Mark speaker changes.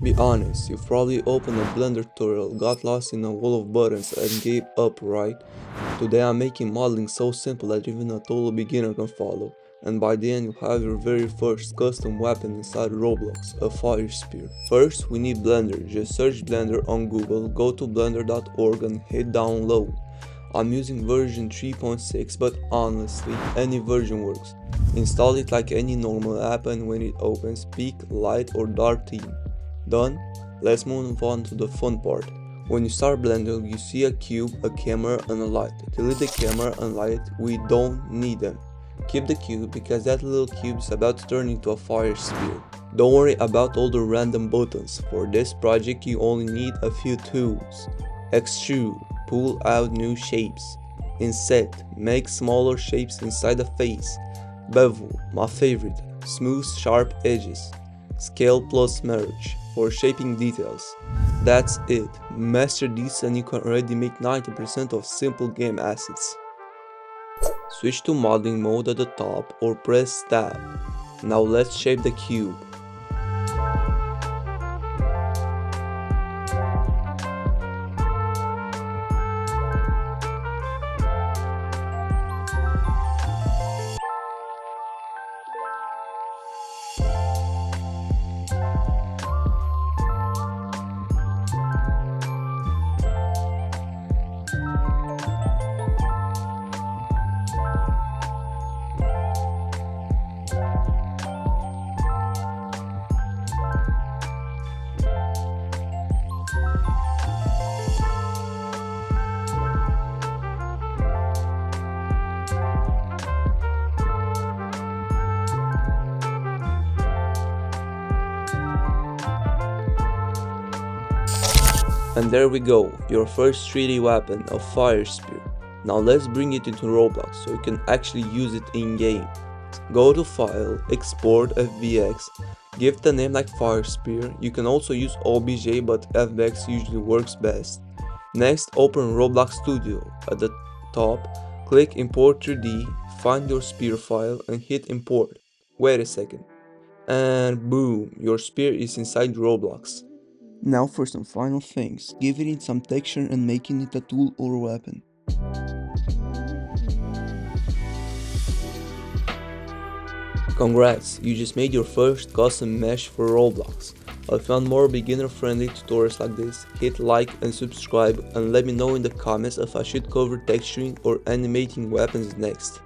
Speaker 1: Be honest, you probably opened a Blender tutorial, got lost in a wall of buttons and gave up, right? Today I'm making modeling so simple that even a total beginner can follow, and by the end you have your very first custom weapon inside Roblox, a fire spear. First we need Blender, just search Blender on Google, go to blender.org and hit download. I'm using version 3.6 but honestly any version works. Install it like any normal app and when it opens pick light or dark theme. Done? Let's move on to the fun part. When you start Blender, you see a cube, a camera and a light. Delete the camera and light, we don't need them. Keep the cube because that little cube is about to turn into a fire spear. Don't worry about all the random buttons. For this project you only need a few tools. Extrude, pull out new shapes. Inset, make smaller shapes inside the face. Bevel, my favorite, smooth sharp edges. Scale plus merge for shaping details. That's it, master this and you can already make 90% of simple game assets. Switch to modeling mode at the top or press tab. Now let's shape the cube. And there we go, your first 3D weapon, a fire spear. Now let's bring it into Roblox so you can actually use it in game. Go to File, Export FBX, give it a name like fire spear. You can also use OBJ but FBX usually works best. Next open Roblox Studio. At the top, click Import 3D, find your spear file and hit import. Wait a second. And boom, your spear is inside Roblox. Now for some final things, giving it some texture and making it a tool or weapon. Congrats, you just made your first custom mesh for Roblox. If you want more beginner friendly tutorials like this, hit like and subscribe and let me know in the comments if I should cover texturing or animating weapons next.